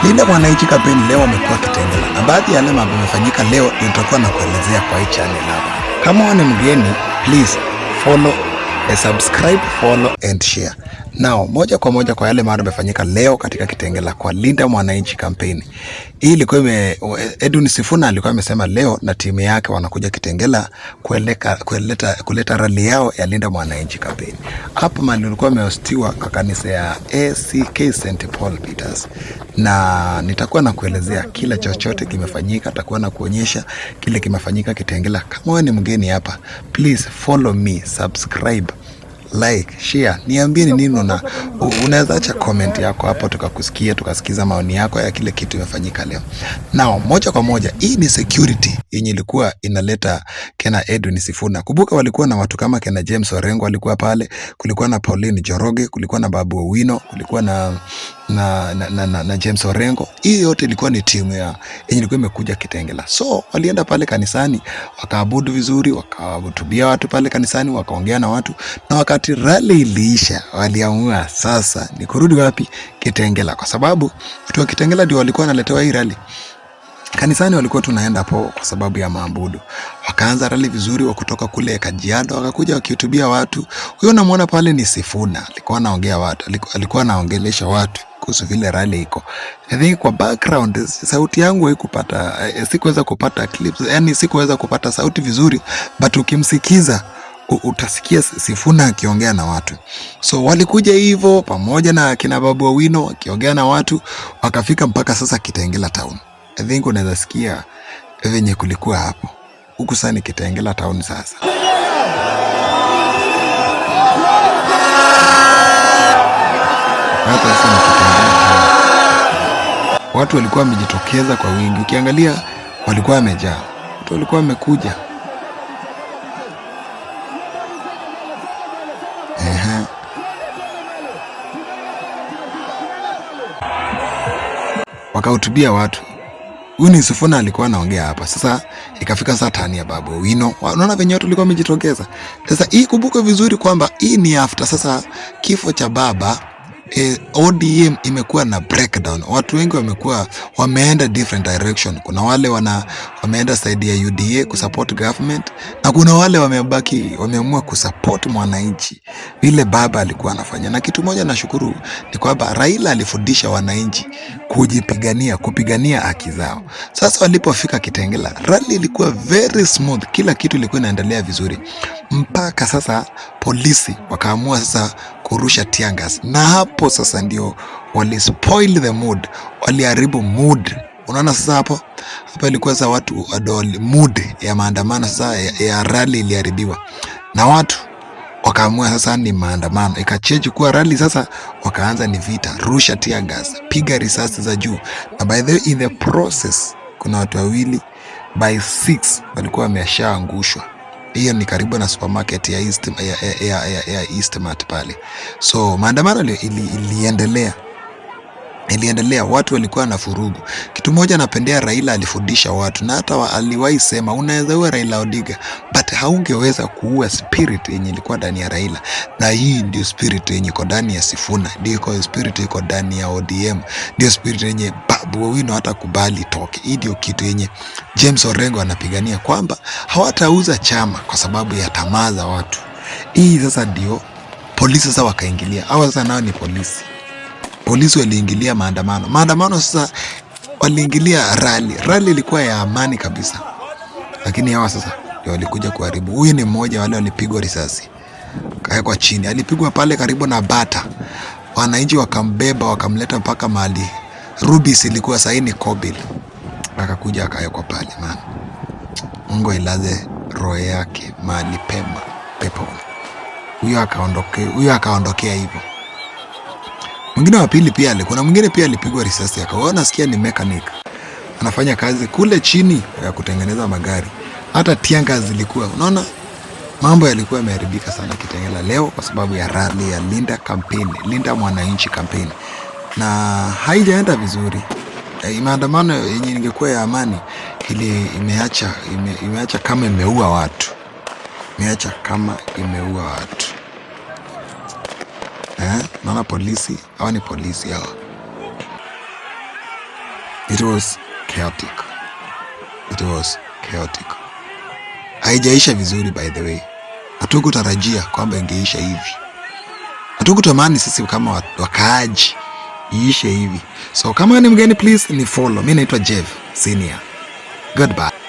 Linda Mwananchi kampeni leo wamekuwa Kitengela, na baadhi ya yale mambo yamefanyika leo nitakuwa na kuelezea kwa hii channel hapa. Kama wewe ni mgeni, please follow, subscribe, follow and share. Now, moja kwa moja kwa yale mambo yamefanyika leo katika Kitengela kwa Linda Mwananchi kampeni. Hii ilikuwa Edwin Sifuna alikuwa amesema leo na timu yake wanakuja Kitengela kuleta rally yao ya Linda Mwananchi kampeni. Hapa mali ulikuwa umehostiwa kwa kanisa ya ACK St Paul Peters. Na nitakuwa na kuelezea kila chochote kimefanyika, nitakuwa na kuonyesha kile kimefanyika Kitengela. Kama wewe ni mgeni hapa, please follow me, subscribe, like, share. Niambie ni nini unaweza acha comment yako hapo tukasikiza maoni yako ya kile kitu kimefanyika leo. Now, moja kwa moja, hii ni security yenye ilikuwa inaleta kena Edwin Sifuna. Kumbuka walikuwa na watu kama kena James Orengo walikuwa pale, kulikuwa na Pauline Joroge, kulikuwa na Babu Owino, kulikuwa na James Orengo. Hii yote ilikuwa ni timu yenye ilikuwa imekuja Kitengela. So walienda pale kanisani, wakaabudu vizuri, wakahutubia watu pale kanisani, wakaongea na watu, na wakati rally iliisha waliamua sasa ni kurudi wapi? Kitengela, kwa sababu watu wa Kitengela ndio walikuwa wanaletewa hii rally. Kanisani walikuwa tunaenda hapo kwa sababu ya maabudu. Wakaanza rally vizuri, wa kutoka kule Kajiado wakakuja wakihutubia watu. Huyo namuona pale ni Sifuna, alikuwa anaongea watu, alikuwa anaongelesha watu kuhusu vile rally iko. I think kwa background sauti yangu haikupata, sikuweza kupata clips, yani sikuweza kupata sauti vizuri, but ukimsikiza utasikia Sifuna akiongea na watu. So walikuja hivyo pamoja na kina Babu Owino wakiongea na watu, wakafika mpaka sasa Kitengela town. I think unaweza sikia venye kulikuwa hapo. Huku sasa ni Kitengela town sasa. Hapa sasa ni Kitengela town. Watu walikuwa wamejitokeza kwa wingi. Ukiangalia walikuwa wamejaa. Watu walikuwa wamekuja. Wakahutubia watu. Huyu ni Sifuna alikuwa anaongea hapa. Sasa ikafika saa tani ya Babu Owino. Unaona venye watu walikuwa wamejitokeza. Sasa hii kumbuka vizuri kwamba hii ni after sasa kifo cha baba. ODM imekuwa na breakdown. Watu wengi wameenda different direction. Kuna wale wameenda side ya UDA kusupport government, na kuna wale wameamua kusupport mwananchi vile baba alikuwa anafanya. Na kitu moja nashukuru ni kwamba Raila alifundisha wananchi kupigania haki zao. Sasa walipofika Kitengela, rally ilikuwa very smooth, kila kitu ilikuwa inaendelea vizuri. Mpaka sasa polisi wakaamua sasa kurusha tear gas. Na hapo sasa ndio spoil the mood, waliharibu mood. Unaona sasa hapo ilikuwa sasa watu mood ya maandamano sasa ya rally iliharibiwa. Na watu wakaamua sasa ni maandamano, ikachange kuwa rally. Sasa wakaanza ni vita, rusha tear gas, piga risasi za juu. Na by the way, in the process kuna watu wawili by 6 walikuwa wameshaangushwa. Hiyo ni karibu na supermarket ya Eastmart pale. So maandamano iliendelea, watu walikuwa na furugu. Kitu moja napendea, Raila alifundisha watu, na hata aliwahi sema unaweza uwe Raila Odinga but haungeweza kuua spirit yenye ilikuwa ndani ya Raila. Na hii ndio spirit yenye iko ndani ya Sifuna, ndio spirit iko ndani ya ODM, ndio spirit yenye Babu Owino hata kubali toke. Hii ndio kitu yenye James Orengo anapigania, kwamba hawatauza chama kwa sababu ya tamaa za watu. Hii sasa ndio polisi sasa wakaingilia. Hawa sasa nao ni polisi. Polisi waliingilia maandamano sasa waliingilia rally. Rally ilikuwa ya amani kabisa, lakini hawa sasa ndio walikuja kuharibu. Huyu ni mmoja wale walipigwa risasi, kaekwa chini, alipigwa pale karibu na Bata. Wananchi wakambeba wakamleta mpaka mahali Rubis ilikuwa saini Kobil, akakuja akaekwa pale. Mungu ilaze roho yake mahali pema peponi. Huyo akaondokea hivyo. Mwingine wa pili pia kuna mwingine pia alipigwa risasi, akaona sikia ni mechanic, anafanya kazi kule chini ya kutengeneza magari. Hata tianga zilikuwa, unaona mambo yalikuwa yameharibika sana Kitengela leo kwa sababu ya rally ya Linda Mwananchi campaign, na haijaenda vizuri. Maandamano yenye ingekuwa ya amani imeacha kama imeua watu. Naona polisi, hawa ni polisi hawa. It was chaotic. It was chaotic. Haijaisha vizuri by the way. Hatukutarajia kwamba ingeisha hivi. Hatukutamani sisi kama wakaaji iishe hivi. So kama ni mgeni, please ni follow. Mimi naitwa Jeff Senior. Goodbye.